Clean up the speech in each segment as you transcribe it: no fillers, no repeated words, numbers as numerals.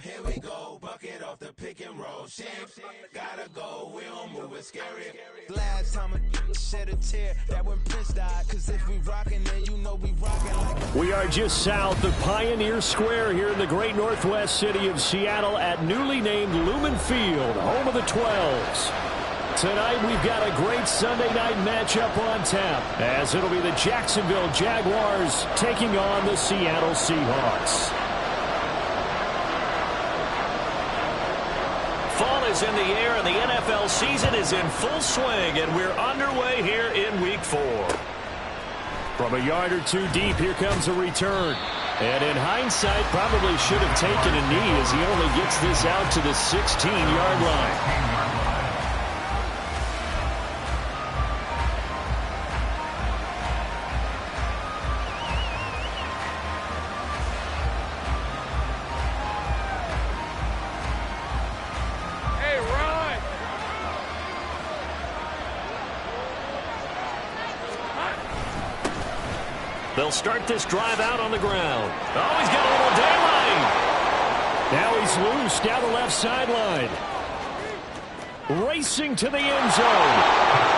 Here we go, bucket off the pick and roll. Shapes, gotta go, we don't move it scary. Last time I shed a tear, that when Prince died. Cause if we rockin', then you know we rockin' like We are just south of Pioneer Square here in the great northwest city of Seattle at newly named Lumen Field, home of the 12s. Tonight we've got a great Sunday night matchup on tap, as it'll be the Jacksonville Jaguars taking on the Seattle Seahawks. Fall is in the air and the NFL season is in full swing, and we're underway here in Week 4. From a yard or two deep, here comes a return. And in hindsight, probably should have taken a knee as he only gets this out to the 16-yard line. They'll start this drive out on the ground. Oh, he's got a little daylight. Now he's loose down the left sideline. Racing to the end zone.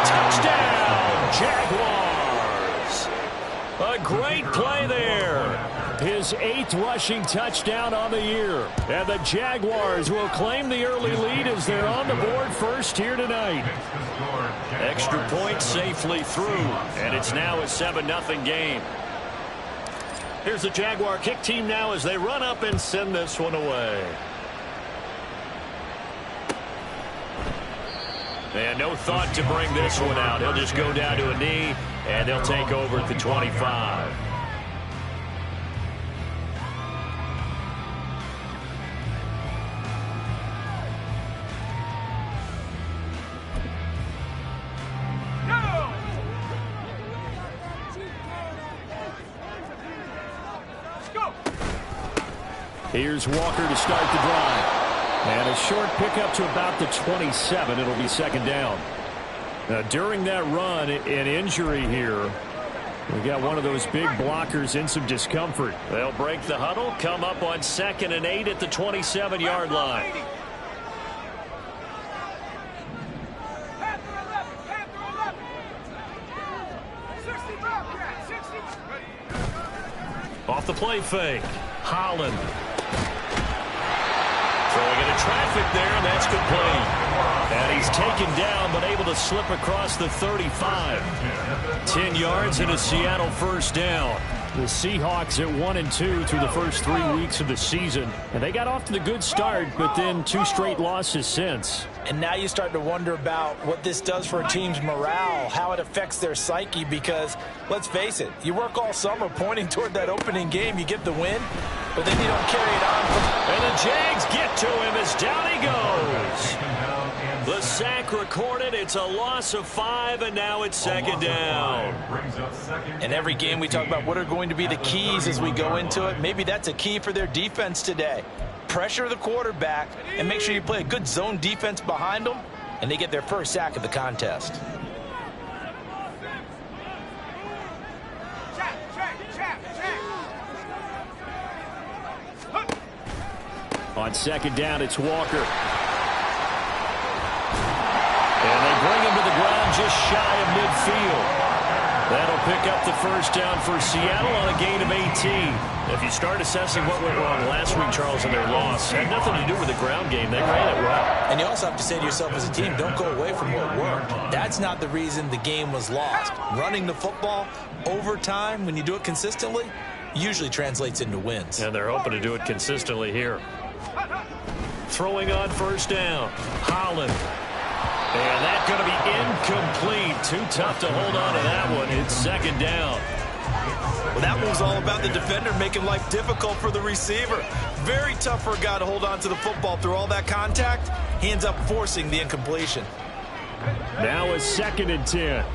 Touchdown, Jaguars. A great play there. His 8th rushing touchdown on the year. And the Jaguars will claim the early lead as they're on the board first here tonight. Extra point safely through. And it's now a 7-0 game. Here's the Jaguar kick team now as they run up and send this one away. And no thought to bring this one out. He'll just go down to a knee, and they'll take over at the 25. Here's Walker to start the drive. And a short pickup to about the 27. It'll be second down. Now, during that run, an injury here. We got one of those big blockers in some discomfort. They'll break the huddle, come up on 2nd and 8 at the 27-yard line. Off the play fake. Holland. Throwing into traffic there, and that's complete. And he's taken down, but able to slip across the 35. 10 yards and a Seattle first down. The Seahawks at 1-2 through the first 3 weeks of the season. And they got off to the good start, but then 2 straight losses since. And now you start to wonder about what this does for a team's morale, how it affects their psyche, because, let's face it, you work all summer pointing toward that opening game, you get the win, but then you don't carry it on. And the Jags get to him as down he goes. The sack recorded. It's a loss of 5, and now it's second down. In every game we talk about what are going to be the keys as we go into it. Maybe that's a key for their defense today. Pressure the quarterback and make sure you play a good zone defense behind them, and they get their first sack of the contest. On second down, it's Walker. And they bring him to the ground just shy of midfield. That'll pick up the first down for Seattle on a gain of 18. If you start assessing what went wrong last week, Charles, in their loss, it had nothing to do with the ground game. They ran it well. And you also have to say to yourself as a team, don't go away from what worked. That's not the reason the game was lost. Running the football over time, when you do it consistently, usually translates into wins. And they're hoping to do it consistently here. Throwing on first down, Holland. And that's going to be incomplete. Too tough to hold on to that one. It's second down. Well, that move's all about the defender making life difficult for the receiver. Very tough for a guy to hold on to the football through all that contact. He ends up forcing the incompletion. Now a 2nd and 10.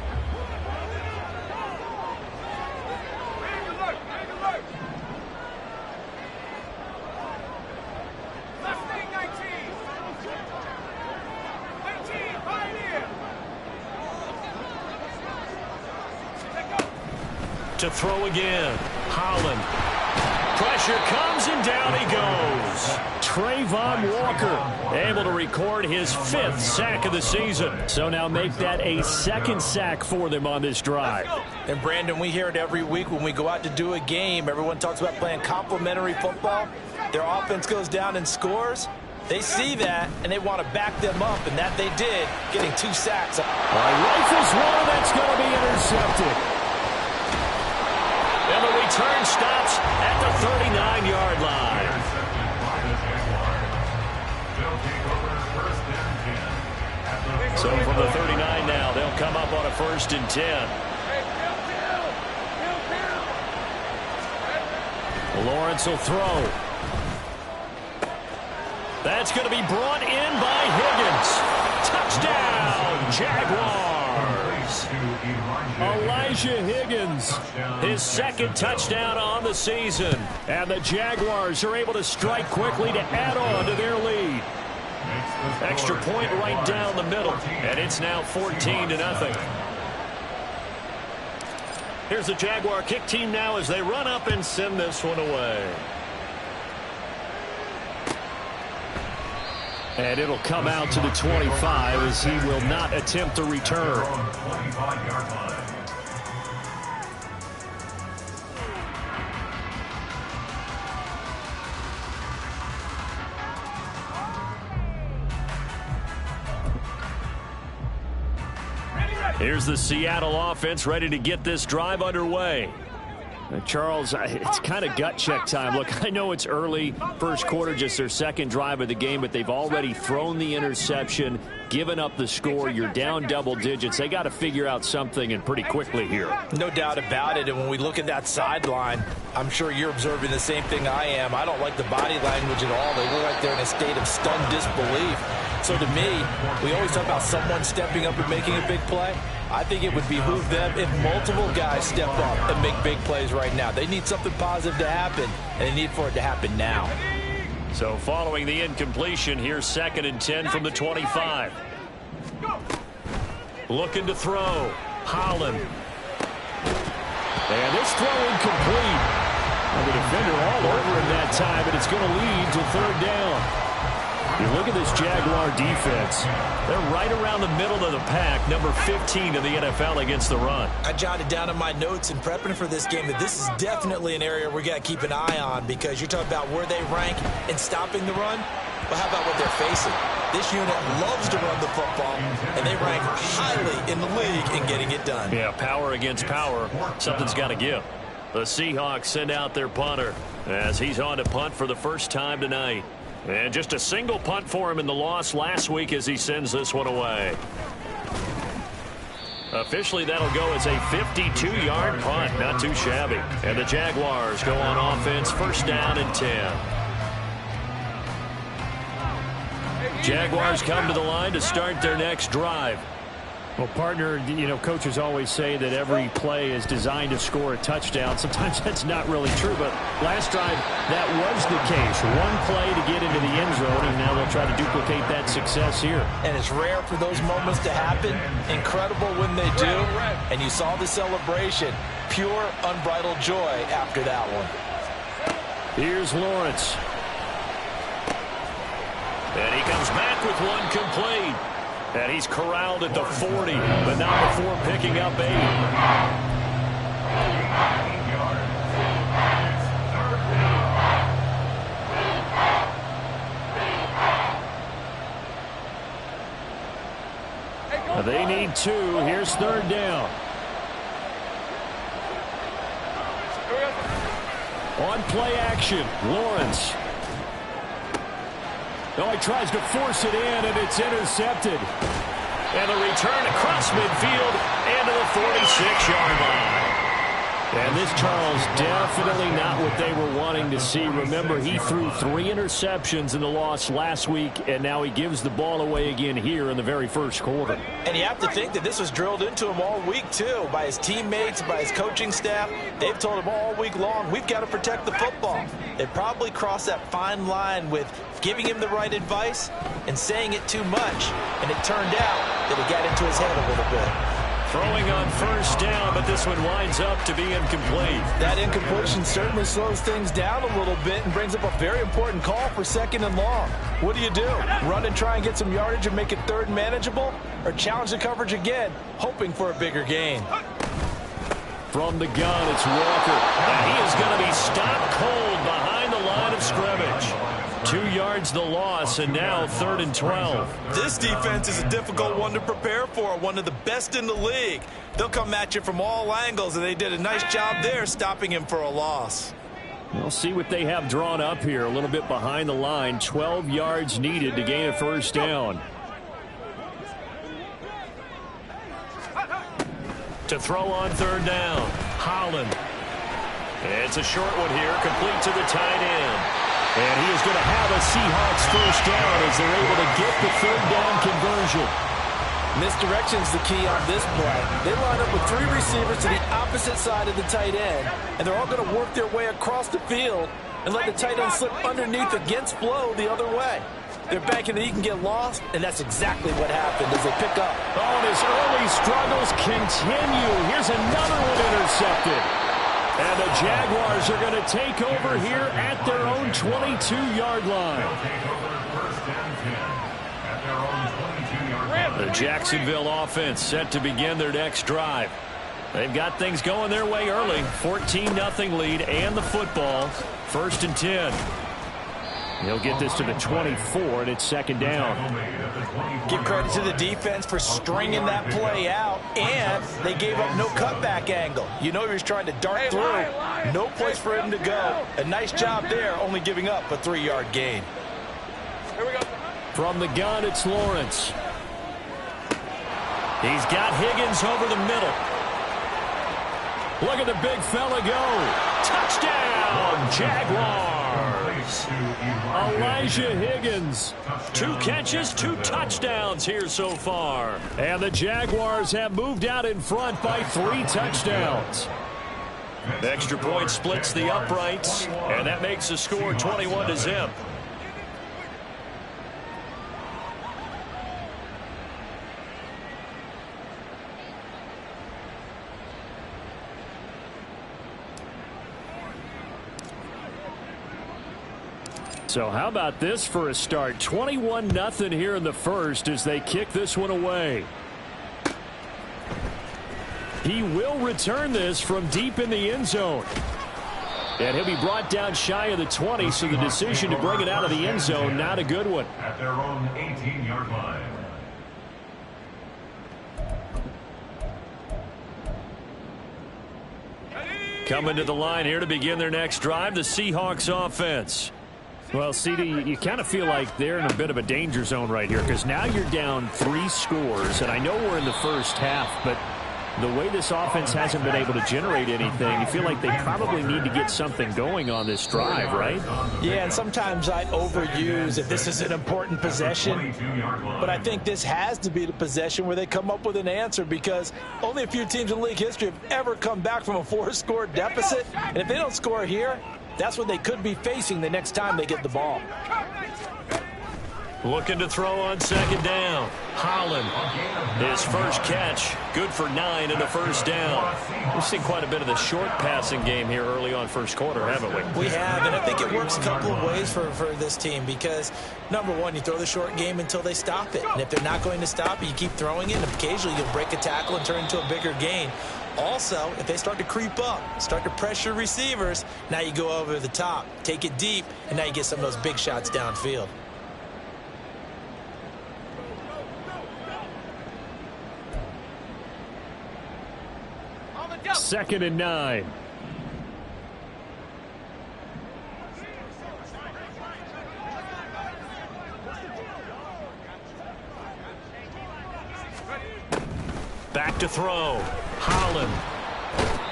To throw again. Holland pressure comes, and down he goes. Trayvon Walker able to record his 5th sack of the season. So now make that a 2nd sack for them on this drive. And Brandon, we hear it every week when we go out to do a game. Everyone talks about playing complementary football. Their offense goes down and scores. They see that, and they want to back them up, and that they did, getting 2 sacks. Rifles one, that's going to be intercepted. And the return stops at the 39-yard line. So from the 39 now, they'll come up on a 1st and 10. Lawrence will throw. That's going to be brought in by Higgins. Touchdown, Jaguars. Elijah Higgins, his 2nd touchdown on the season. And the Jaguars are able to strike quickly to add on to their lead. Extra point right down the middle, and it's now 14-0. Here's the Jaguar kick team now as they run up and send this one away. And it'll come out to the 25 as he will not attempt to return. Here's the Seattle offense ready to get this drive underway. Charles, it's kind of gut check time. Look, I know it's early, first quarter, just their 2nd drive of the game, but they've already thrown the interception, given up the score. You're down double digits. They got to figure out something, and pretty quickly here. No doubt about it, and when we look at that sideline, I'm sure you're observing the same thing I am. I don't like the body language at all. They look like they're in a state of stunned disbelief. So to me, we always talk about someone stepping up and making a big play. I think it would behoove them if multiple guys step up and make big plays right now. They need something positive to happen, and they need for it to happen now. So following the incompletion, here's 2nd and 10 from the 25. Looking to throw. Holland. And this throw incomplete. And the defender all over him that time, but it's going to lead to 3rd down. You look at this Jaguar defense. They're right around the middle of the pack, number 15 in the NFL against the run. I jotted down in my notes in prepping for this game that this is definitely an area we got to keep an eye on, because you're talking about where they rank in stopping the run. Well, how about what they're facing? This unit loves to run the football, and they rank highly in the league in getting it done. Yeah, power against power. Something's got to give. The Seahawks send out their punter as he's on to punt for the first time tonight. And just a single punt for him in the loss last week as he sends this one away. Officially, that'll go as a 52-yard punt. Not too shabby. And the Jaguars go on offense, 1st down and 10. Jaguars come to the line to start their next drive. Well, partner, you know, coaches always say that every play is designed to score a touchdown. Sometimes that's not really true, but last drive, that was the case. One play to get into the end zone, and now they'll try to duplicate that success here. And it's rare for those moments to happen. Incredible when they do. And you saw the celebration. Pure, unbridled joy after that one. Here's Lawrence. And he comes back with one complete. And he's corralled at the 40, but not before picking up 8. They need 2. Here's 3rd down. On play action, Lawrence. Oh, he tries to force it in, and it's intercepted. And the return across midfield and to the 46-yard line. And this, Charles, definitely not what they were wanting to see. Remember, he threw 3 interceptions in the loss last week, and now he gives the ball away again here in the very first quarter. And you have to think that this was drilled into him all week, too, by his teammates, by his coaching staff. They've told him all week long, we've got to protect the football. They probably crossed that fine line with giving him the right advice and saying it too much. And it turned out that it got into his head a little bit. Throwing on first down, but this one winds up to be incomplete. That incompletion certainly slows things down a little bit and brings up a very important call for 2nd and long. What do? Run and try and get some yardage and make it 3rd and manageable? Or challenge the coverage again, hoping for a bigger gain? From the gun, it's Walker. And he is going to be stopped cold behind the line of scrimmage. 2 yards the loss, and now 3rd and 12. This defense is a difficult one to prepare for, one of the best in the league. They'll come at you from all angles, and they did a nice job there stopping him for a loss. We'll see what they have drawn up here, a little bit behind the line. 12 yards needed to gain a first down. To throw on 3rd down, Holland. It's a short one here, complete to the tight end. And he is going to have a Seahawks first down as they're able to get the 3rd down conversion. Misdirection's the key on this play. They line up with 3 receivers to the opposite side of the tight end, and they're all going to work their way across the field and let the tight end slip underneath against flow the other way. They're banking that he can get lost, and that's exactly what happened as they pick up. Oh, and his early struggles continue. Here's another one intercepted. And the Jaguars are going to take over here at their own 22-yard line. The Jacksonville offense set to begin their next drive. They've got things going their way early. 14-0 lead and the football. 1st and 10. He'll get this to the 24, and it's 2nd down. Give credit to the defense for stringing that play out, and they gave up no cutback angle. You know he was trying to dart through. No place for him to go. A nice job there, only giving up a 3-yard gain. Here we go. From the gun, it's Lawrence. He's got Higgins over the middle. Look at the big fella go. Touchdown, Jaguars. Elijah Higgins. 2 catches, 2 touchdowns here so far. And the Jaguars have moved out in front by 3 touchdowns. The extra point splits the uprights, and that makes the score 21-0. So how about this for a start? 21-0 here in the first as they kick this one away. He will return this from deep in the end zone. And he'll be brought down shy of the 20, so the decision to bring it out of the end zone, not a good one. At their own 18-yard line. Coming to the line here to begin their next drive, the Seahawks offense. Well, CD, you kind of feel like they're in a bit of a danger zone right here because now you're down 3 scores, and I know we're in the first half, but the way this offense hasn't been able to generate anything, you feel like they probably need to get something going on this drive, right? Yeah, and sometimes I overuse if this is an important possession, but I think this has to be the possession where they come up with an answer because only a few teams in league history have ever come back from a 4-score deficit, and if they don't score here, that's what they could be facing the next time they get the ball. Looking to throw on 2nd down. Holland, his first catch, good for 9 and a first down. We've seen quite a bit of the short passing game here early on first quarter, haven't we? We have, and I think it works a couple of ways for this team because, number one, you throw the short game until they stop it. And if they're not going to stop it, you keep throwing it, and occasionally you'll break a tackle and turn it into a bigger gain. Also, if they start to creep up, start to pressure receivers, now you go over the top, take it deep, and now you get some of those big shots downfield. Second and 9. Back to throw. Holland.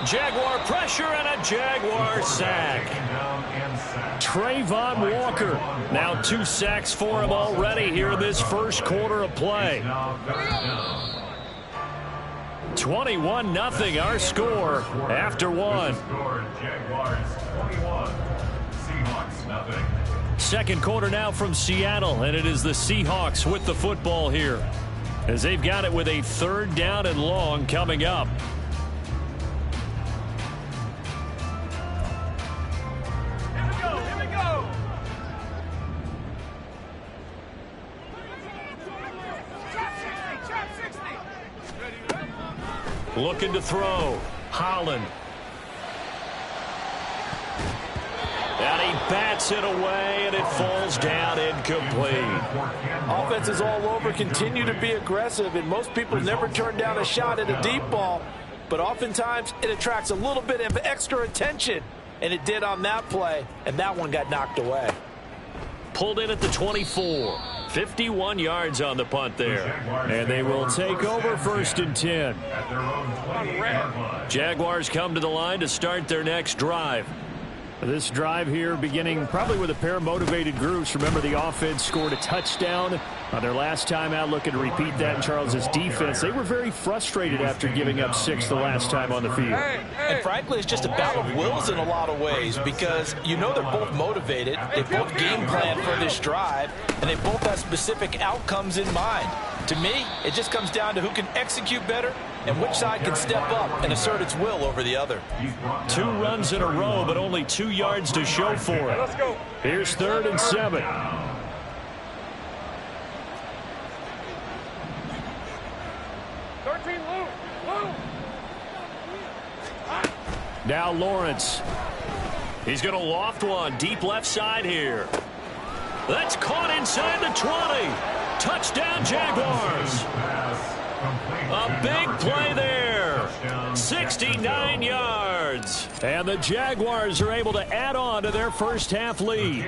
Jaguar pressure and a Jaguar sack. Trayvon Walker. Now 2 sacks for him already here in this first quarter of play. 21-0 our score after 1. Second quarter now from Seattle, and it is the Seahawks with the football here. as they've got it with a 3rd down and long coming up. Here we go. Trap 60. Looking to throw. Holland. And he bats it away, and it falls down incomplete. Offense is all over, continue to be aggressive, and most people never turn down a shot at a deep ball, but oftentimes it attracts a little bit of extra attention, and it did on that play, and that one got knocked away. Pulled in at the 24. 51 yards on the punt there. And they will take over 1st and 10. Jaguars come to the line to start their next drive. This drive here beginning probably with a pair of motivated groups. Remember, the offense scored a touchdown on their last time out. Looking to repeat that in Charles's defense. They were very frustrated after giving up 6 the last time on the field. And frankly, it's just a battle of wills in a lot of ways because you know they're both motivated. They both game plan for this drive, and they both have specific outcomes in mind. To me, it just comes down to who can execute better and which side can step up and assert its will over the other. 2 runs in a row, but only 2 yards to show for it. Let's go. Here's 3rd and 7. Now Lawrence. He's going to loft one deep left side here. That's caught inside the 20. Touchdown, Jaguars. A big play there. 69 yards. And the Jaguars are able to add on to their first half lead.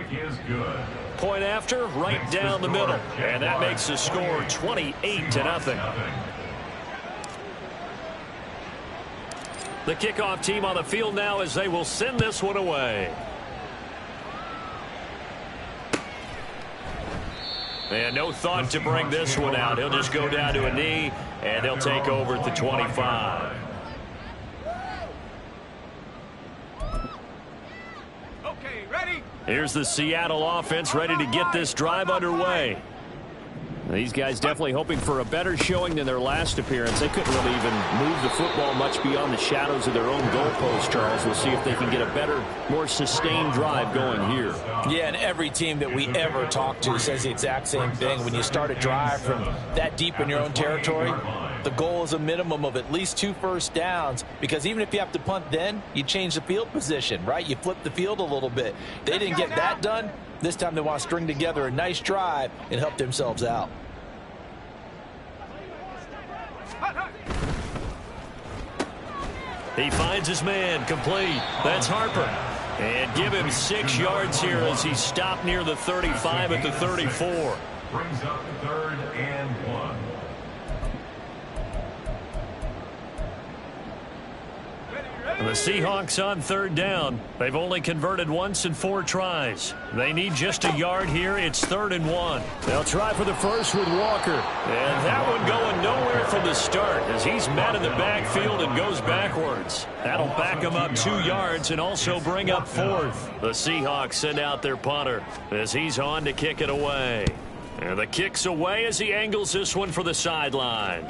Point after, right down the middle. And that makes the score 28-0. The kickoff team on the field now as they will send this one away. And no thought to bring this one out. He'll just go down to a knee, and they'll take over at the 25. Okay, ready? Here's the Seattle offense ready to get this drive underway. These guys definitely hoping for a better showing than their last appearance. They couldn't really even move the football much beyond the shadows of their own goalpost, Charles. We'll see if they can get a better, more sustained drive going here. Yeah, and every team that we ever talk to says the exact same thing. When you start a drive from that deep in your own territory, the goal is a minimum of at least 2 first downs, because even if you have to punt then, you change the field position, right? You flip the field a little bit. They didn't get that done. This time they want to string together a nice drive and help themselves out. He finds his man, complete. That's Harper. And give him 6 yards here as he stopped near the 35 at the 34. Brings up 3rd and 1. And the Seahawks on 3rd down. They've only converted once in 4 tries. They need just a yard here. It's 3rd and 1. They'll try for the first with Walker. And that one going nowhere from the start as he's met in the backfield and goes backwards. That'll back him up 2 yards and also bring up 4th. The Seahawks send out their punter as he's on to kick it away. And the kick's away as he angles this one for the sideline.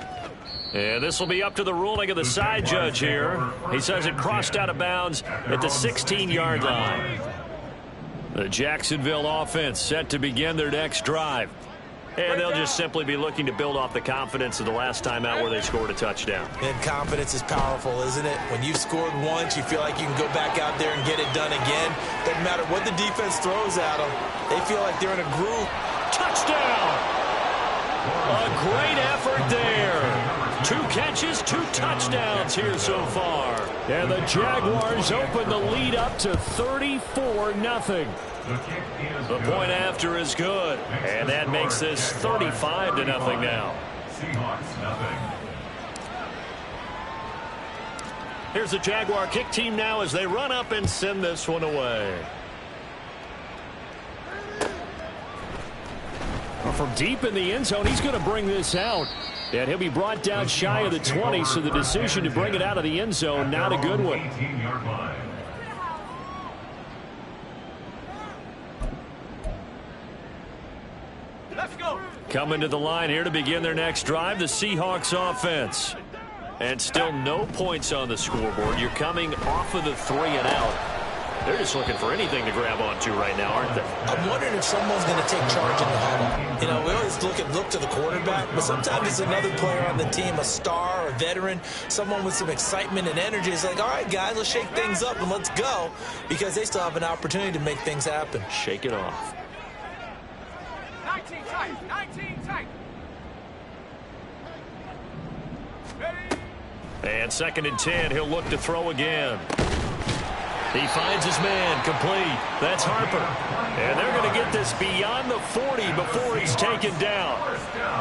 And this will be up to the ruling of the side judge here. He says it crossed out of bounds at the 16-yard line. The Jacksonville offense set to begin their next drive. And they'll just simply be looking to build off the confidence of the last time out where they scored a touchdown. And confidence is powerful, isn't it? When you've scored once, you feel like you can go back out there and get it done again. Doesn't matter what the defense throws at them. They feel like they're in a groove. Touchdown! A great effort there. 2 catches, 2 touchdowns here so far. And the Jaguars open the lead up to 34-0. The point after is good. And that makes this 35-0 now. Seahawks nothing. Here's the Jaguar kick team now as they run up and send this one away. Well, from deep in the end zone, he's going to bring this out. And he'll be brought down shy of the 20, so the decision to bring it out of the end zone, not a good one. 18-yard line. Let's go. Coming to the line here to begin their next drive, the Seahawks offense. And still no points on the scoreboard. You're coming off of the 3-and-out. They're just looking for anything to grab onto right now, aren't they? I'm wondering if someone's going to take charge in the huddle. You know, we always look to the quarterback, but sometimes it's another player on the team, a star, a veteran, someone with some excitement and energy. It's like, all right, guys, let's shake things up and let's go, because they still have an opportunity to make things happen. Shake it off. 19 tight, 19 tight. Ready? And 2nd and 10, he'll look to throw again. He finds his man, complete. That's Harper. And they're going to get this beyond the 40 before he's taken down.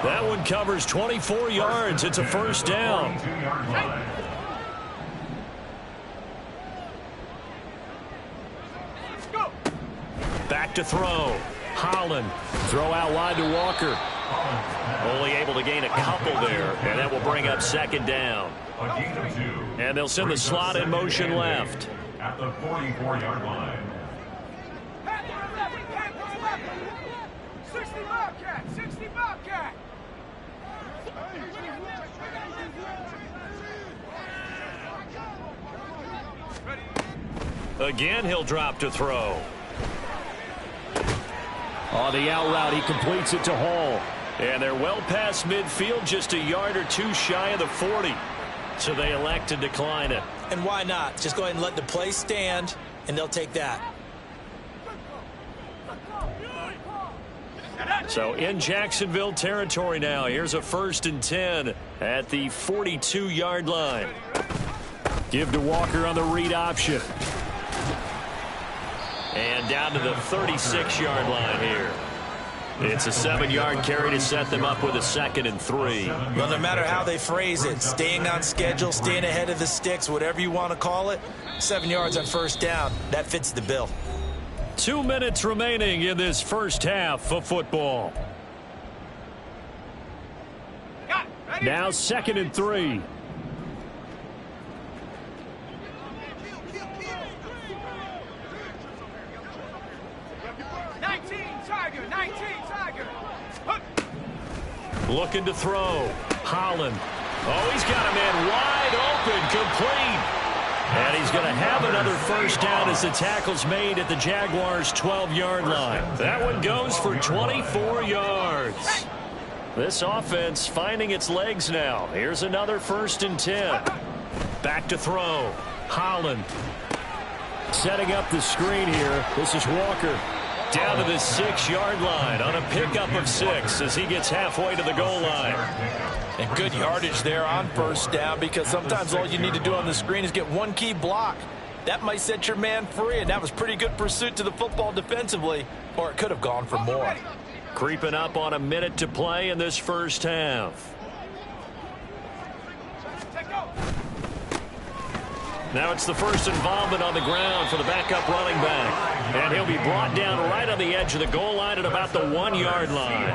That one covers 24 yards. It's a first down. Back to throw. Holland. Throw out wide to Walker. Only able to gain a couple there. And that will bring up 2nd down. And they'll send the slot in motion left. At the 44-yard line. 60 Bobcat, 60 Bobcat. Again, he'll drop to throw. On the out route, he completes it to Hall. And they're well past midfield, just a yard or two shy of the 40. So they elect to decline it. And why not? Just go ahead and let the play stand, and they'll take that. So in Jacksonville territory now. Here's a 1st and 10 at the 42-yard line. Give to Walker on the read option. And down to the 36-yard line here. It's a 7-yard carry to set them up with a 2nd and 3. Well, no matter how they phrase it, staying on schedule, staying ahead of the sticks, whatever you want to call it, 7 yards on first down, that fits the bill. 2 minutes remaining in this first half of football. Now 2nd and 3. Looking to throw. Holland. Oh, he's got a man wide open, complete. And he's going to have another first down as the tackle's made at the Jaguars' 12-yard line. That one goes for 24 yards. This offense finding its legs now. Here's another 1st and 10. Back to throw. Holland. Setting up the screen here. This is Walker. Down to the 6-yard line on a pickup of 6 as he gets halfway to the goal line. And good yardage there on first down, because sometimes all you need to do on the screen is get one key block. That might set your man free, and that was pretty good pursuit to the football defensively, or it could have gone for more. Creeping up on a minute to play in this first half. Now it's the first involvement on the ground for the backup running back. And he'll be brought down right on the edge of the goal line at about the 1-yard line.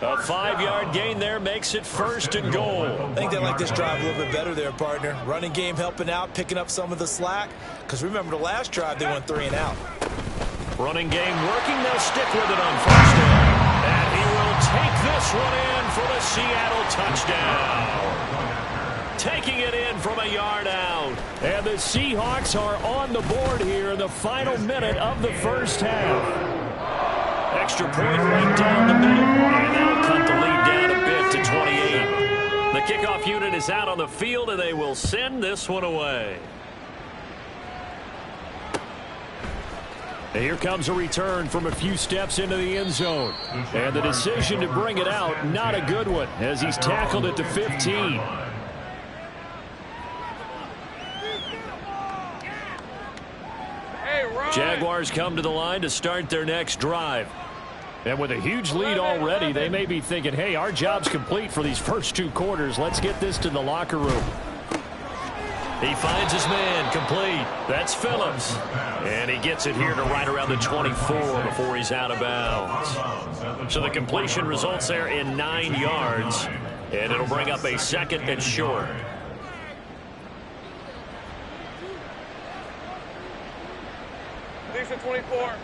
A 5-yard gain there makes it 1st and goal. I think they like this drive a little bit better there, partner. Running game helping out, picking up some of the slack. Because remember the last drive, they went 3 and out. Running game working. They'll stick with it on first down. And he will take this one in for the Seattle touchdown. Taking it in from a yard out. And the Seahawks are on the board here in the final minute of the first half. Extra point right down the middle. And that'll cut the lead down a bit to 28. The kickoff unit is out on the field, and they will send this one away. And here comes a return from a few steps into the end zone. And the decision to bring it out, not a good one, as he's tackled at the 15. Jaguars come to the line to start their next drive. And with a huge lead already, they may be thinking, hey, our job's complete for these first 2 quarters. Let's get this to the locker room. He finds his man, complete. That's Phillips. And he gets it here to right around the 24 before he's out of bounds. So the completion results there in 9 yards. And it'll bring up a 2nd and short. Station 24.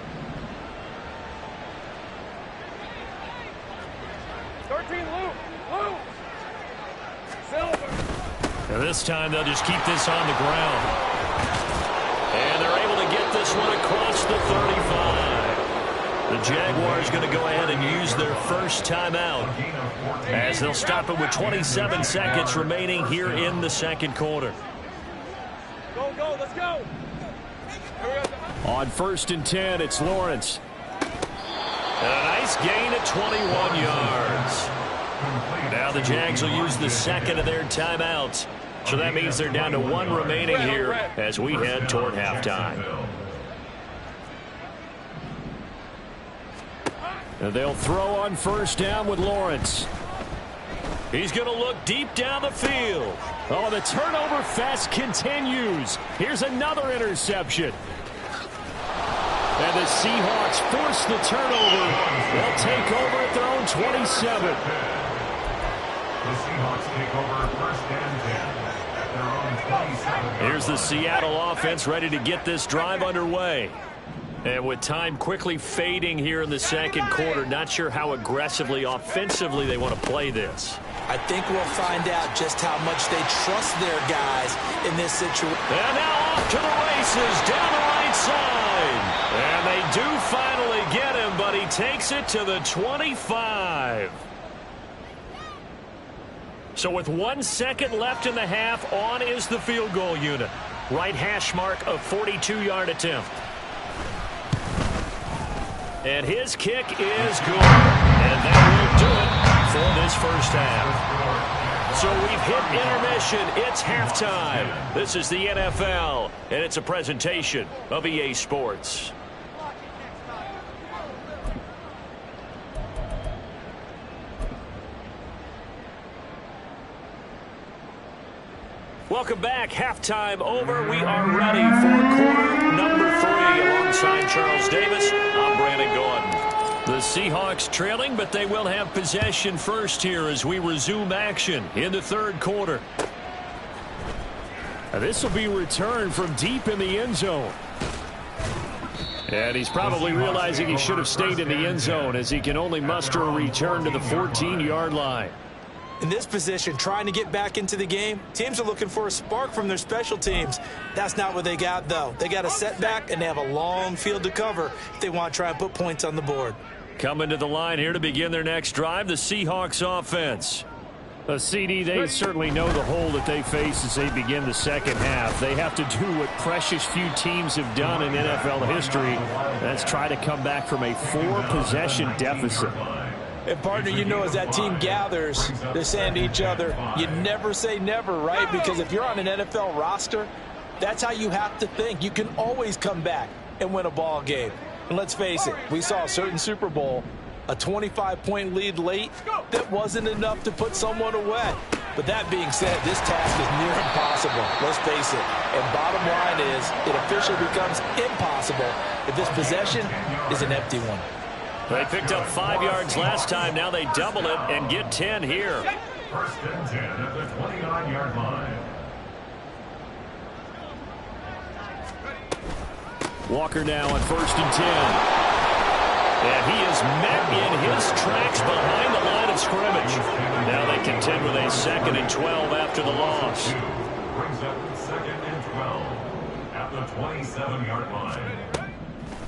And this time they'll just keep this on the ground. And they're able to get this one across the 35. The Jaguars going to go ahead and use their first timeout as they'll stop it with 27 seconds remaining here in the second quarter. Go, let's go. On 1st and 10, it's Lawrence. And a nice gain at 21 yards. Now the Jags will use the second of their timeouts. So that means they're down to one remaining here as we head toward halftime. And they'll throw on 1st down with Lawrence. He's going to look deep down the field. Oh, the turnover fest continues. Here's another interception. And the Seahawks force the turnover. They'll take over at their own 27. The Seahawks take over 1st and 10 at their own 27. Here's the Seattle offense ready to get this drive underway. And with time quickly fading here in the second quarter, not sure how aggressively, offensively they want to play this. I think we'll find out just how much they trust their guys in this situation. And now off to the races down the right side. And they do finally get him, but he takes it to the 25. So with 1 second left in the half, on is the field goal unit. Right hash mark of 42-yard attempt. And his kick is good. And that will do it for this first half. So we've hit intermission. It's halftime. This is the NFL, and it's a presentation of EA Sports. Welcome back. Halftime over. We are ready for quarter number 3. Alongside Charles Davis, I'm Brandon Gordon. The Seahawks trailing, but they will have possession first here as we resume action in the third quarter. This will be returned from deep in the end zone. And he's probably realizing he should have stayed in the end zone as he can only muster a return to the 14-yard line. In this position, trying to get back into the game, teams are looking for a spark from their special teams. That's not what they got, though. They got a setback, and they have a long field to cover if they want to try and put points on the board. Coming to the line here to begin their next drive, the Seahawks offense. A CD, they certainly know the hole that they face as they begin the second half. They have to do what precious few teams have done in NFL history. That's try to come back from a 4-possession deficit. And, partner, you know, as that team gathers, they're saying to each other, you never say never, right? Because if you're on an NFL roster, that's how you have to think. You can always come back and win a ball game. And let's face it, we saw a certain Super Bowl, a 25-point lead late, that wasn't enough to put someone away. But that being said, this task is near impossible. Let's face it. And bottom line is, it officially becomes impossible if this possession is an empty one. They picked up 5 yards last time. Now they double it and get 10 here. 1st and 10 at the 29-yard line. Walker now on 1st and 10. And he is met in his tracks behind the line of scrimmage. Now they contend with a 2nd and 12 after the loss. Brings up 2nd and 12 at the 27-yard line.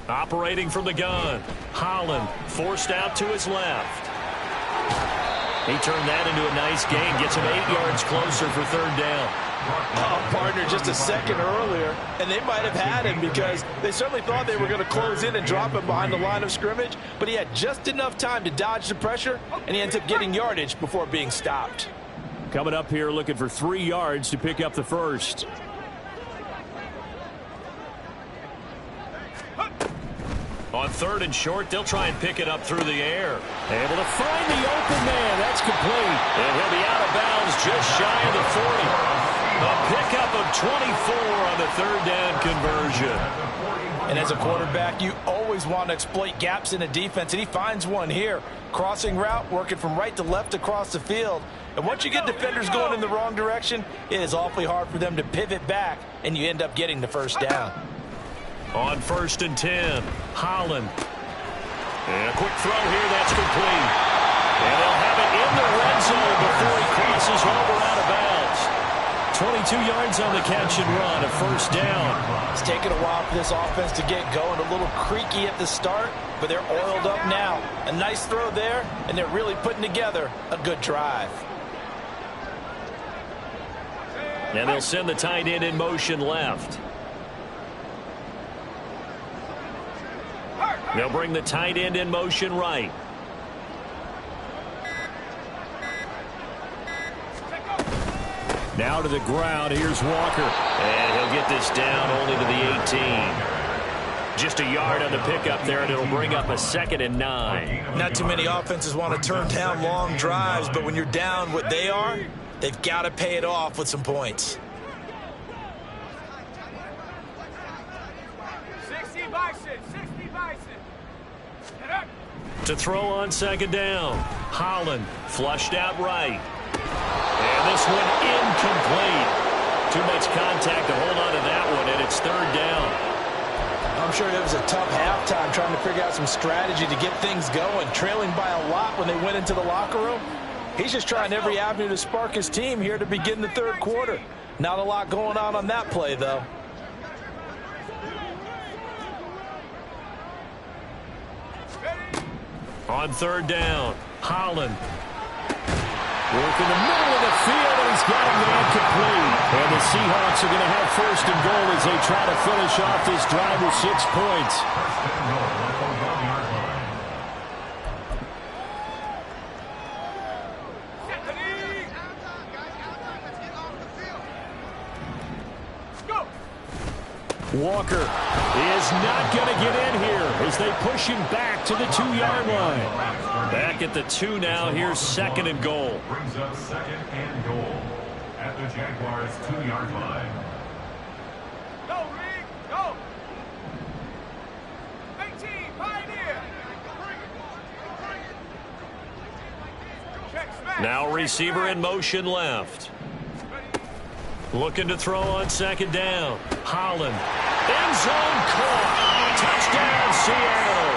Operating from the gun, Holland forced out to his left. He turned that into a nice gain, gets him 8 yards closer for 3rd down. Oh, partner, just a second earlier, and they might have had him because they certainly thought they were going to close in and drop him behind the line of scrimmage, but he had just enough time to dodge the pressure, and he ends up getting yardage before being stopped. Coming up here looking for 3 yards to pick up the first. On 3rd and short, they'll try and pick it up through the air. Able to find the open man. That's complete. And he'll be out of bounds just shy of the 40. A pickup of 24 on the 3rd down conversion. And as a quarterback, you always want to exploit gaps in a defense, and he finds one here. Crossing route, working from right to left across the field. And once you get defenders going in the wrong direction, it is awfully hard for them to pivot back, and you end up getting the first down. On 1st and 10, Holland. And a quick throw here, that's complete. And they'll have it in the red zone before he crosses over out of bounds. 22 yards on the catch and run, a first down. It's taken a while for this offense to get going. A little creaky at the start, but they're oiled up now. A nice throw there, and they're really putting together a good drive. And they'll send the tight end in motion left. They'll bring the tight end in motion right. Now to the ground. Here's Walker. And he'll get this down only to the 18. Just a yard on the pickup there, and it'll bring up a 2nd and 9. Not too many offenses want to turn down long drives, but when you're down what they are, they've got to pay it off with some points. 60 Bison. To throw on 2nd down. Holland flushed out right. And this one incomplete. Too much contact to hold on to that one, and it's 3rd down. I'm sure it was a tough halftime trying to figure out some strategy to get things going, trailing by a lot when they went into the locker room. He's just trying every avenue to spark his team here to begin the 3rd quarter. Not a lot going on that play, though. On 3rd down, Holland. Work in the middle of the field, and he's got him incomplete. And the Seahawks are going to have 1st and goal as they try to finish off this drive with 6 points. Walker is not going to get in here as they push him back to the 2-yard line. Back at the 2 now. Here's 2nd and goal. Brings up 2nd and goal at the Jaguars' 2-yard line. Go, Reed, go. 18, Pioneer. Now receiver in motion left. Looking to throw on 2nd down. Holland. End zone caught. Touchdown, Seattle.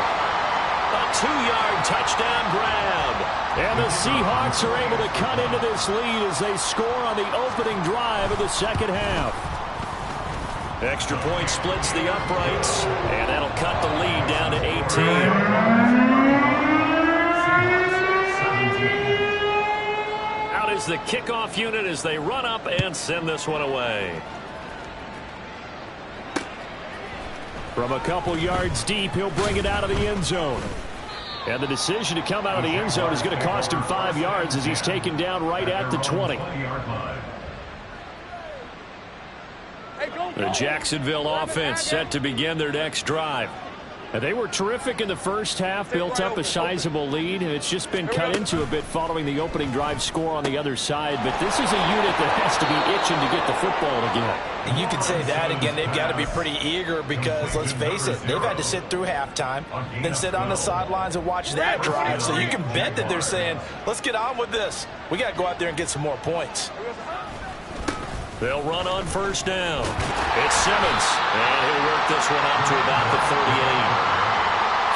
A 2-yard touchdown grab. And the Seahawks are able to cut into this lead as they score on the opening drive of the 2nd half. Extra point splits the uprights, and that'll cut the lead down to 18. Out is the kickoff unit as they run up and send this one away. From a couple yards deep, he'll bring it out of the end zone. And the decision to come out of the end zone is going to cost him 5 yards as he's taken down right at the 20. The Jacksonville offense set to begin their next drive. They were terrific in the first half, built up a sizable lead, and it's just been cut into a bit following the opening drive score on the other side. But this is a unit that has to be itching to get the football again. And you can say that again. They've got to be pretty eager because, let's face it, they've had to sit through halftime, then sit on the sidelines and watch that drive. So you can bet that they're saying, let's get on with this. We got to go out there and get some more points. They'll run on 1st down. It's Simmons, and he'll work this one up to about the 38.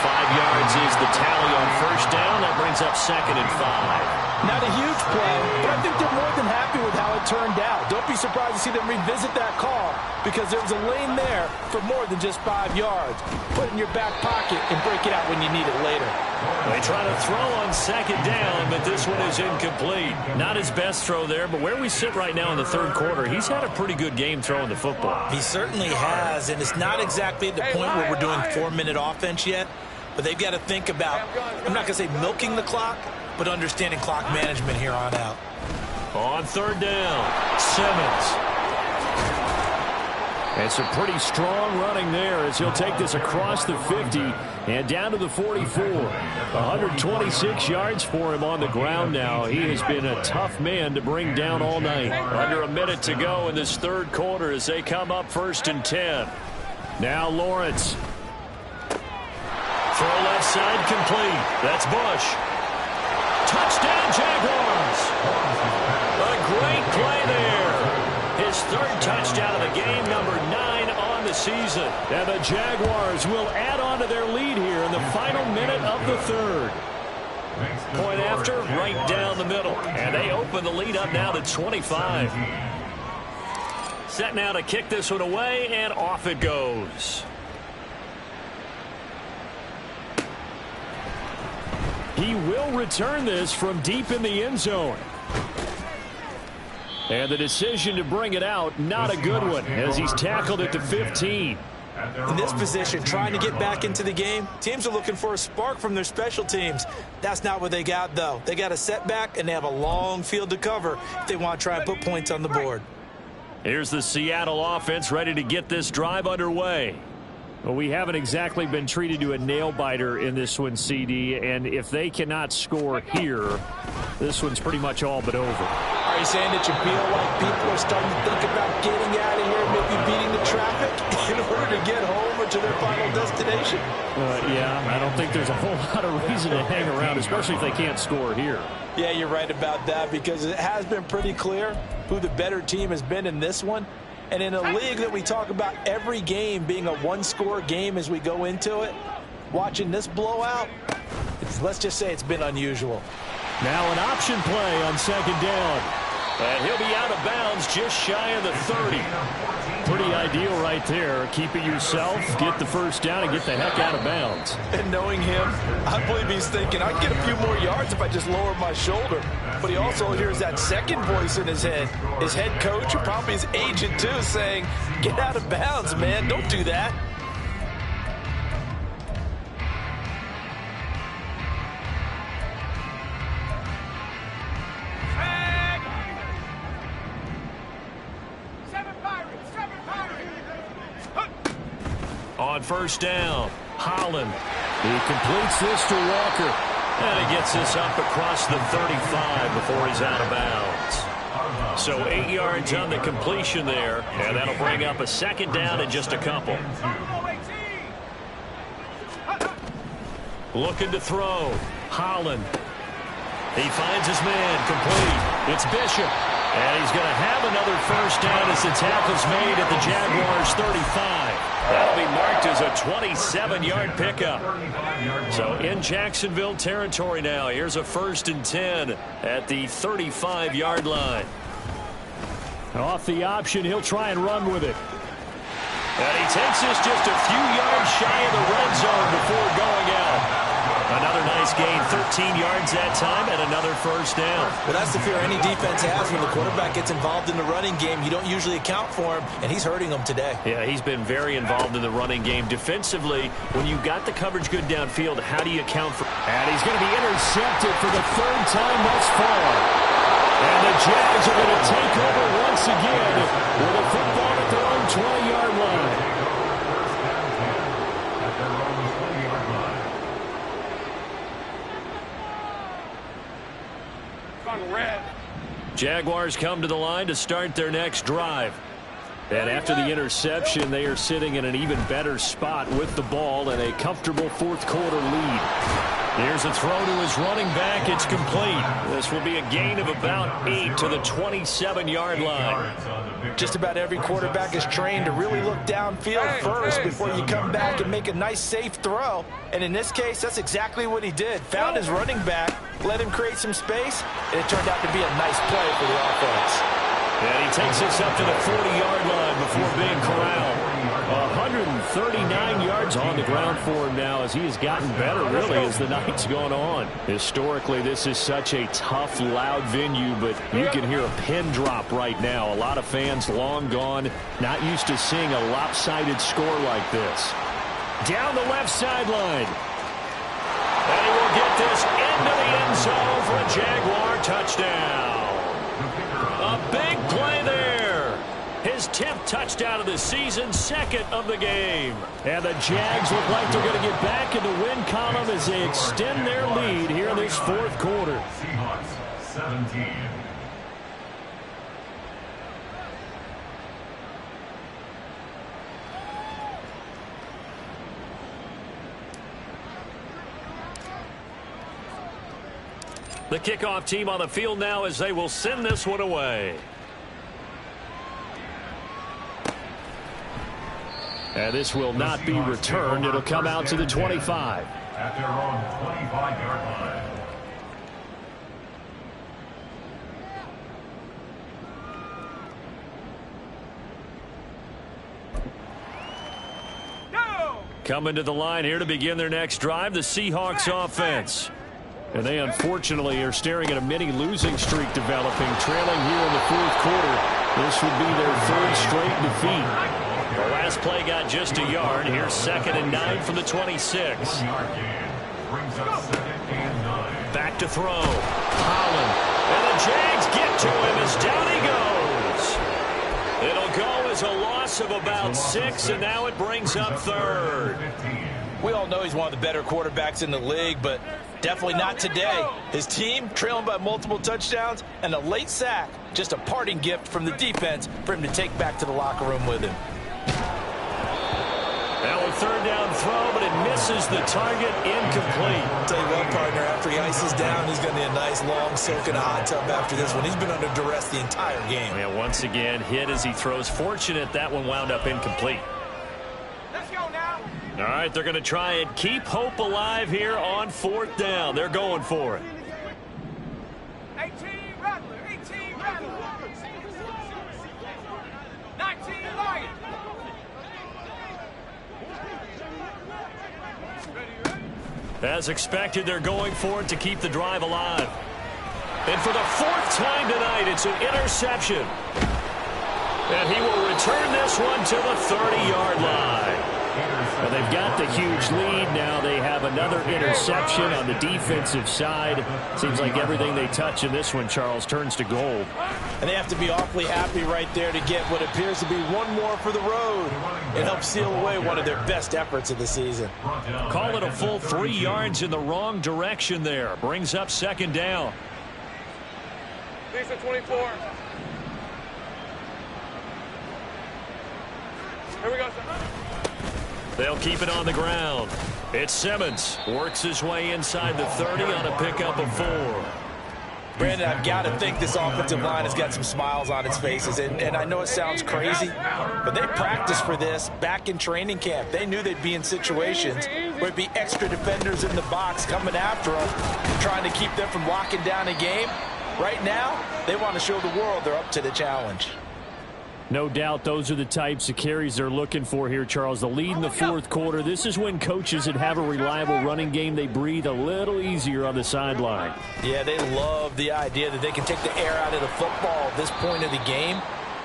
5 yards is the tally on 1st down. That brings up 2nd and 5. Not a huge play, but I think they're more than happy with how it turned out. Don't be surprised to see them revisit that call because there was a lane there for more than just 5 yards. Put it in your back pocket and break it out when you need it later. They try to throw on 2nd down, but this one is incomplete. Not his best throw there, but where we sit right now in the 3rd quarter, he's had a pretty good game throwing the football. He certainly has, and it's not exactly at the point where we're doing 4-minute offense yet, but they've got to think about, I'm not going to say milking the clock, but understanding clock management here on out. On 3rd down, Simmons. And some pretty strong running there as he'll take this across the 50 and down to the 44. 126 yards for him on the ground now. He has been a tough man to bring down all night. Under a minute to go in this 3rd quarter as they come up 1st and 10. Now Lawrence. Throw left side complete. That's Bush. Touchdown Jaguars. A great play there. His 3rd touchdown of the game, number 9 on the season. And the Jaguars will add on to their lead here in the final minute of the 3rd. Point after, right down the middle. And they open the lead up now to 25. Set now to kick this one away, and off it goes. He will return this from deep in the end zone. And the decision to bring it out, not a good one, as he's tackled at the 15. In this position, trying to get back into the game, teams are looking for a spark from their special teams. That's not what they got, though. They got a setback, and they have a long field to cover if they want to try and put points on the board. Here's the Seattle offense ready to get this drive underway. Well, we haven't exactly been treated to a nail-biter in this one, CD, and if they cannot score here, this one's pretty much all but over. Are you saying that you feel like people are starting to think about getting out of here, maybe beating the traffic in order to get home or to their final destination? Yeah, I don't think there's a whole lot of reason to hang around, especially if they can't score here. Yeah, you're right about that, because it has been pretty clear who the better team has been in this one. And in a league that we talk about every game being a one-score game as we go into it, watching this blowout, let's just say it's been unusual. Now an option play on second down. And he'll be out of bounds just shy of the 30. Pretty ideal right there. Keep it yourself, get the first down, and get the heck out of bounds. And knowing him, I believe he's thinking, I can get a few more yards if I just lower my shoulder. But he also hears that second voice in his head. His head coach, or probably his agent too, saying, get out of bounds, man. Don't do that. On first down, Holland. He completes this to Walker. And he gets this up across the 35 before he's out of bounds. So 8 yards on the completion there. And that'll bring up a second down in just a couple. Looking to throw. Holland. He finds his man complete. It's Bishop. And he's going to have another first down as the tackle's made at the Jaguars' 35. That'll be marked as a 27-yard pickup. So in Jacksonville territory now. Here's a 1st and 10 at the 35-yard line. Off the option, he'll try and run with it. And he takes this just a few yards shy of the red zone before going out. Another nice gain, 13 yards that time, and another first down. Well, that's the fear any defense has when the quarterback gets involved in the running game. You don't usually account for him, and he's hurting them today. Yeah, he's been very involved in the running game. Defensively, when you got the coverage good downfield, how do you account for... And he's going to be intercepted for the 3rd time thus far. And the Jags are going to take over once again with a football at their own 20-yard line. Jaguars come to the line to start their next drive. And after the interception, they are sitting in an even better spot with the ball and a comfortable 4th quarter lead. Here's a throw to his running back. It's complete. This will be a gain of about 8 to the 27-yard line. Just about every quarterback is trained to really look downfield first before you come back and make a nice, safe throw. And in this case, that's exactly what he did. Found his running back, let him create some space, and it turned out to be a nice play for the offense. And he takes this up to the 40-yard line before being corralled. 139 yards on the ground for him now as he has gotten better, really, as the night's gone on. Historically, this is such a tough, loud venue, but you can hear a pin drop right now. A lot of fans long gone, not used to seeing a lopsided score like this. Down the left sideline. And he will get this into the end zone for a Jaguar touchdown. A big play there. His 10th touchdown of the season, 2nd of the game. And the Jags look like they're going to get back in the win column as they extend their lead here in this 4th quarter. Seahawks 17. The kickoff team on the field now as they will send this one away. And this will not be returned. It'll come out to the 25. At their own 25-yard line. Coming to the line here to begin their next drive, the Seahawks offense. And they unfortunately are staring at a mini losing streak developing, trailing here in the fourth quarter. This would be their third straight defeat. The last play got just a yard. Here's 2nd and 9 from the 26. Back to throw. Holland. And the Jags get to him as down he goes. It'll go as a loss of about 6, and now it brings up 3rd. We all know he's one of the better quarterbacks in the league, but definitely not today. His team trailing by multiple touchdowns and a late sack. Just a parting gift from the defense for him to take back to the locker room with him. Now a 3rd down throw, but it misses the target, incomplete. I'll tell you what, partner, after he ices down, he's going to need a nice long soak in a hot tub after this one. He's been under duress the entire game. Yeah, once again, hit as he throws. Fortunate that one wound up incomplete. Let's go now. All right, they're going to try and keep hope alive here on 4th down. They're going for it. 18 Rattler, 18 Rattler. 19 Lion. As expected, they're going for it to keep the drive alive. And for the 4th time tonight, it's an interception. And he will return this one to the 30-yard line. Well, they've got the huge lead. Now they have another interception on the defensive side. Seems like everything they touch in this one, Charles, turns to gold. And they have to be awfully happy right there to get what appears to be one more for the road. It helps seal away one of their best efforts of the season. Call it a full 3 yards in the wrong direction there. Brings up 2nd down. Lisa 24. Here we go, sir. They'll keep it on the ground. It's Simmons. Works his way inside the 30 on a pickup of 4. Brandon, I've got to think this offensive line has got some smiles on its faces. And I know it sounds crazy, but they practiced for this back in training camp. They knew they'd be in situations where it'd be extra defenders in the box coming after them, trying to keep them from locking down a game. Right now, they want to show the world they're up to the challenge. No doubt those are the types of carries they're looking for here, Charles. The lead in the 4th quarter. This is when coaches that have a reliable running game, they breathe a little easier on the sideline. Yeah, they love the idea that they can take the air out of the football at this point of the game.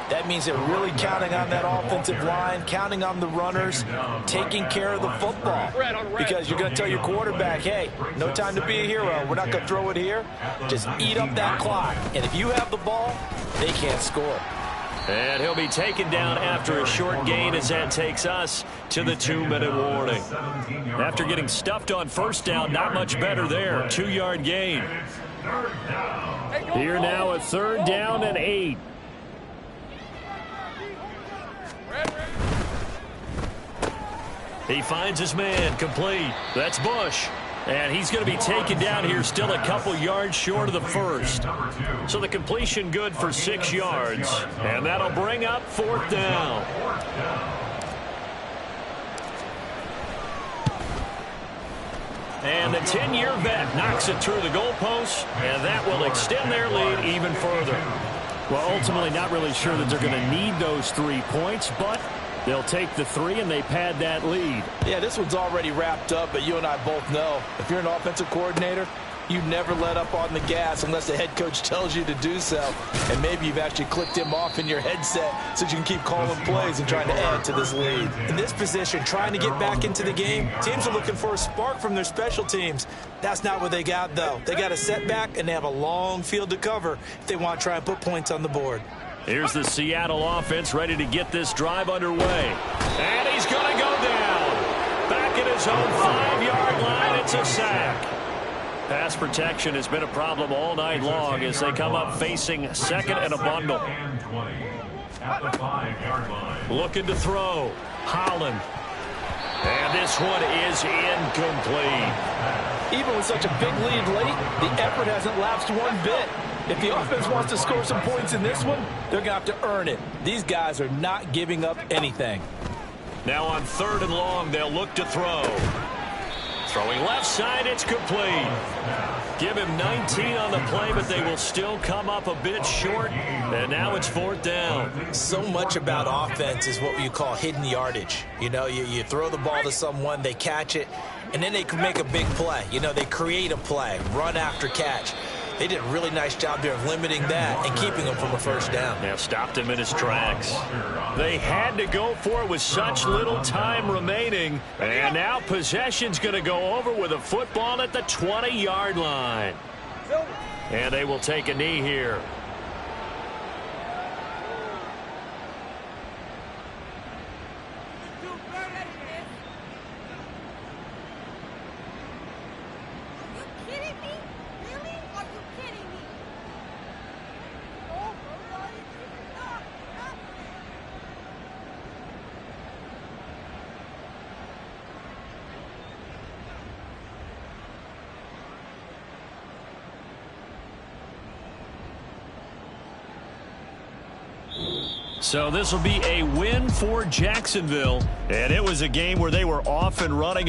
That means they're really counting on that offensive line, counting on the runners, taking care of the football. Because you're going to tell your quarterback, hey, no time to be a hero. We're not going to throw it here. Just eat up that clock. And if you have the ball, they can't score. And he'll be taken down after a short gain as that takes us to the 2-minute warning. After getting stuffed on 1st down, not much better there. 2-yard gain. Here now at 3rd down and 8. He finds his man, complete. That's Bush. And he's going to be taken down here still a couple yards short of the 1st. So the completion good for 6 yards. And that'll bring up 4th down. And the 10-year vet knocks it through the goalpost, and that will extend their lead even further. Well, ultimately not really sure that they're going to need those 3 points, but they'll take the 3 and they pad that lead. Yeah, this one's already wrapped up, but you and I both know if you're an offensive coordinator, you never let up on the gas unless the head coach tells you to do so. And maybe you've actually clicked him off in your headset so you can keep calling plays and trying to add to this lead. In this position, trying to get back into the game, teams are looking for a spark from their special teams. That's not what they got, though. They got a setback, and they have a long field to cover if they want to try and put points on the board. Here's the Seattle offense ready to get this drive underway. And he's going to go down. Back at his own 5-yard line, it's a sack. Pass protection has been a problem all night long as they come up facing 2nd and a bundle. At the 5-yard line. Looking to throw. Holland. And this one is incomplete. Even with such a big lead late, the effort hasn't lapsed one bit. If the offense wants to score some points in this one, they're going to have to earn it. These guys are not giving up anything. Now on 3rd and long, they'll look to throw. Throwing left side, it's complete. Give him 19 on the play, but they will still come up a bit short. And now it's 4th down. So much about offense is what you call hidden yardage. You know, you throw the ball to someone, they catch it, and then they can make a big play. You know, they create a play, run after catch. They did a really nice job there of limiting that and keeping him from a first down. Yeah, stopped him in his tracks. They had to go for it with such little time remaining. And now possession's going to go over with a football at the 20-yard line. And they will take a knee here. So this will be a win for Jacksonville. And it was a game where they were off and running.